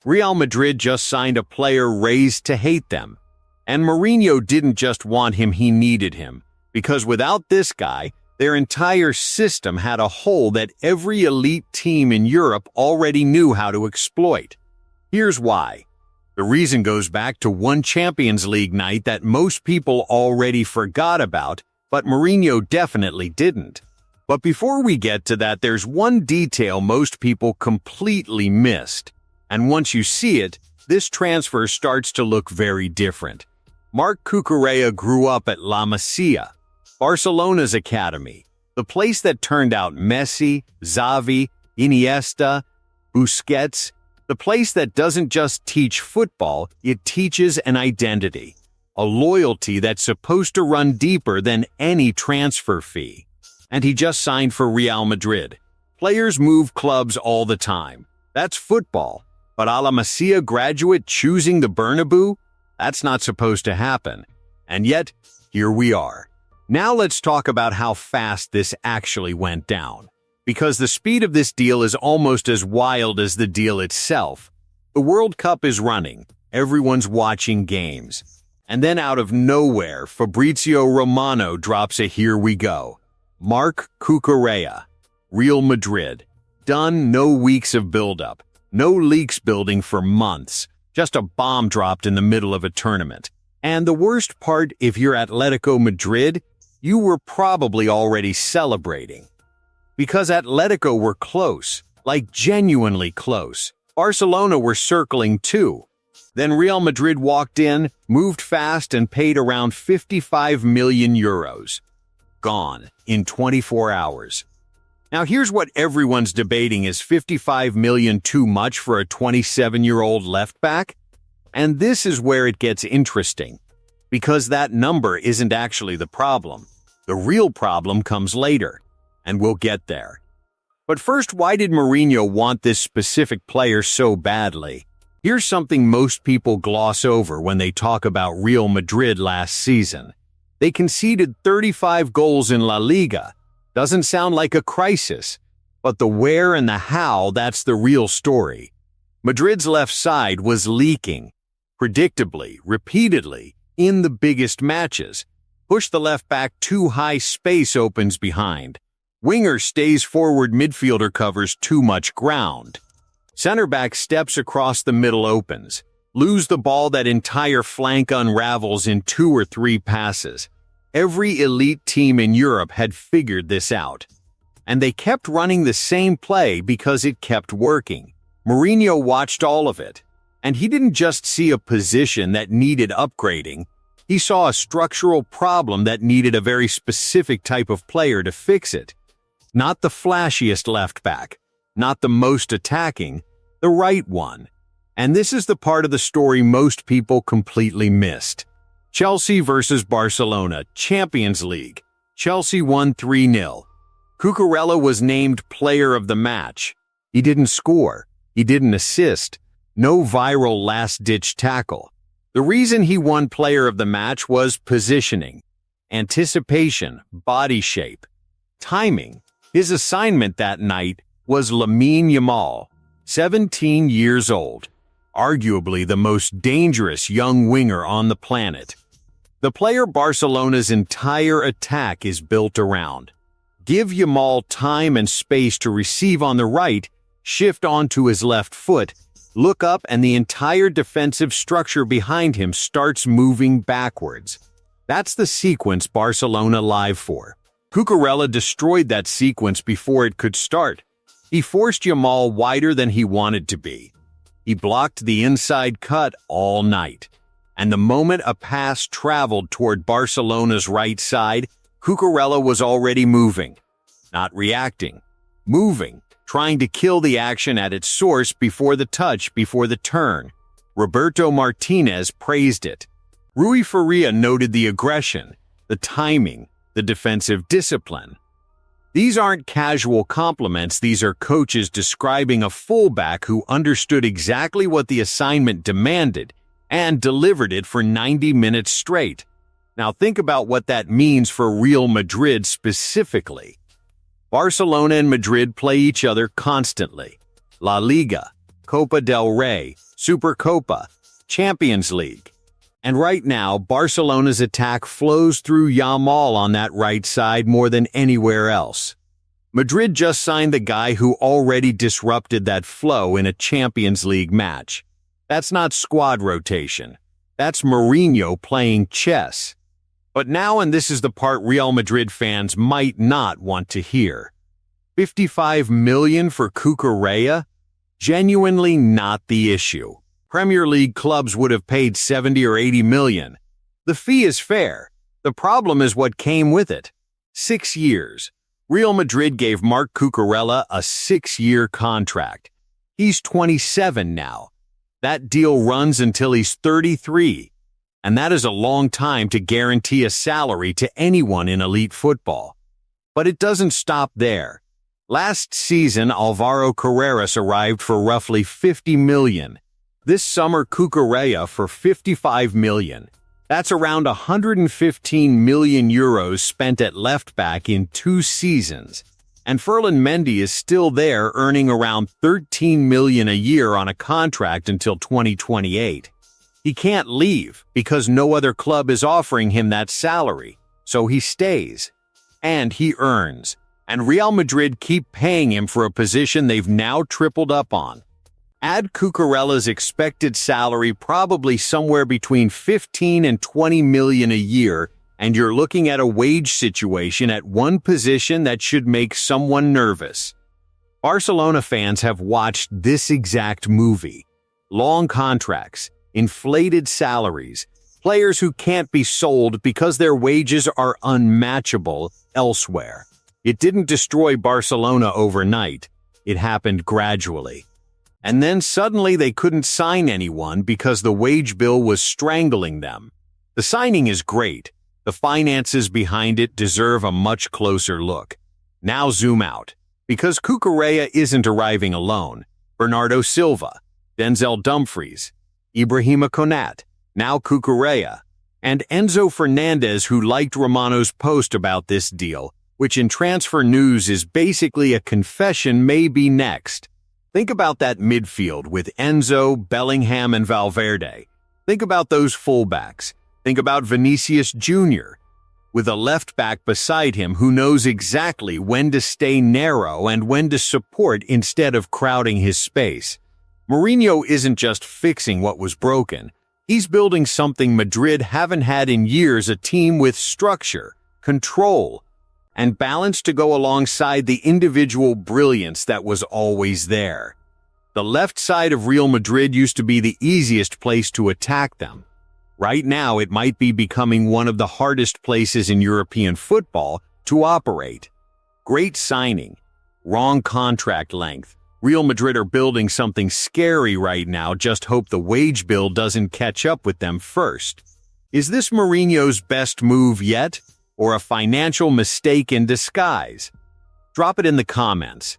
Real Madrid just signed a player raised to hate them. And Mourinho didn't just want him, he needed him. Because without this guy, their entire system had a hole that every elite team in Europe already knew how to exploit. Here's why. The reason goes back to one Champions League night that most people already forgot about, but Mourinho definitely didn't. But before we get to that, there's one detail most people completely missed. And once you see it, this transfer starts to look very different. Marc Cucurella grew up at La Masia, Barcelona's academy, the place that turned out Messi, Xavi, Iniesta, Busquets, the place that doesn't just teach football, it teaches an identity, a loyalty that's supposed to run deeper than any transfer fee. And he just signed for Real Madrid. Players move clubs all the time. That's football. But a La Masia graduate choosing the Bernabeu? That's not supposed to happen. And yet, here we are. Now let's talk about how fast this actually went down. Because the speed of this deal is almost as wild as the deal itself. The World Cup is running. Everyone's watching games. And then out of nowhere, Fabrizio Romano drops a "here we go." Marc Cucurella, Real Madrid. Done, no weeks of build-up. No leaks building for months, just a bomb dropped in the middle of a tournament. And the worst part, if you're Atletico Madrid, you were probably already celebrating. Because Atletico were close, like genuinely close. Barcelona were circling too. Then Real Madrid walked in, moved fast and paid around 55 million euros. Gone in 24 hours. Now here's what everyone's debating: is 55 million too much for a 27-year-old left back? And this is where it gets interesting, because that number isn't actually the problem. The real problem comes later, and we'll get there. But first, why did Mourinho want this specific player so badly? Here's something most people gloss over when they talk about Real Madrid last season. They conceded 35 goals in La Liga. Doesn't sound like a crisis, but the where and the how, that's the real story. Madrid's left side was leaking, predictably, repeatedly, in the biggest matches. Push the left back too high, space opens behind. Winger stays forward, midfielder covers too much ground. Center back steps across the middle, opens. Lose the ball, that entire flank unravels in 2 or 3 passes. Every elite team in Europe had figured this out. And they kept running the same play because it kept working. Mourinho watched all of it. And he didn't just see a position that needed upgrading. He saw a structural problem that needed a very specific type of player to fix it. Not the flashiest left back, not the most attacking, the right one. And this is the part of the story most people completely missed. Chelsea versus Barcelona, Champions League. Chelsea won 3-0. Cucurella was named player of the match. He didn't score. He didn't assist. No viral last-ditch tackle. The reason he won player of the match was positioning, anticipation, body shape, timing. His assignment that night was Lamine Yamal, 17 years old, arguably the most dangerous young winger on the planet. The player Barcelona's entire attack is built around. Give Yamal time and space to receive on the right, shift onto his left foot, look up, and the entire defensive structure behind him starts moving backwards. That's the sequence Barcelona live for. Cucurella destroyed that sequence before it could start. He forced Yamal wider than he wanted to be. He blocked the inside cut all night. And the moment a pass traveled toward Barcelona's right side, Cucurella was already moving. Not reacting. Moving. Trying to kill the action at its source before the touch, before the turn. Roberto Martinez praised it. Rui Faria noted the aggression, the timing, the defensive discipline. These aren't casual compliments, these are coaches describing a fullback who understood exactly what the assignment demanded and delivered it for 90 minutes straight. Now think about what that means for Real Madrid specifically. Barcelona and Madrid play each other constantly. La Liga, Copa del Rey, Supercopa, Champions League. And right now, Barcelona's attack flows through Yamal on that right side more than anywhere else. Madrid just signed the guy who already disrupted that flow in a Champions League match. That's not squad rotation. That's Mourinho playing chess. But now, and this is the part Real Madrid fans might not want to hear. 55 million for Cucurella? Genuinely not the issue. Premier League clubs would have paid 70 or 80 million. The fee is fair. The problem is what came with it. 6 years. Real Madrid gave Marc Cucurella a 6-year contract. He's 27 now. That deal runs until he's 33. And that is a long time to guarantee a salary to anyone in elite football. But it doesn't stop there. Last season, Alvaro Carreras arrived for roughly 50 million. This summer, Cucurella for 55 million. That's around 115 million euros spent at left back in 2 seasons. And Ferland Mendy is still there, earning around 13 million a year on a contract until 2028. He can't leave because no other club is offering him that salary, so he stays. And he earns. And Real Madrid keep paying him for a position they've now tripled up on. Add Cucurella's expected salary probably somewhere between 15 and 20 million a year, and you're looking at a wage situation at one position that should make someone nervous. Barcelona fans have watched this exact movie. Long contracts, inflated salaries, players who can't be sold because their wages are unmatchable elsewhere. It didn't destroy Barcelona overnight. It happened gradually. And then suddenly they couldn't sign anyone because the wage bill was strangling them. The signing is great. The finances behind it deserve a much closer look. Now zoom out. Because Cucurella isn't arriving alone. Bernardo Silva, Denzel Dumfries, Ibrahima Konate, now Cucurella, and Enzo Fernandez, who liked Romano's post about this deal, which in transfer news is basically a confession, may be next. Think about that midfield with Enzo, Bellingham, and Valverde. Think about those fullbacks. Think about Vinicius Jr., with a left back beside him who knows exactly when to stay narrow and when to support instead of crowding his space. Mourinho isn't just fixing what was broken. He's building something Madrid haven't had in years, a team with structure, control, and balance to go alongside the individual brilliance that was always there. The left side of Real Madrid used to be the easiest place to attack them. Right now, it might be becoming one of the hardest places in European football to operate. Great signing. Wrong contract length. Real Madrid are building something scary right now. Just hope the wage bill doesn't catch up with them first. Is this Mourinho's best move yet, or a financial mistake in disguise? Drop it in the comments.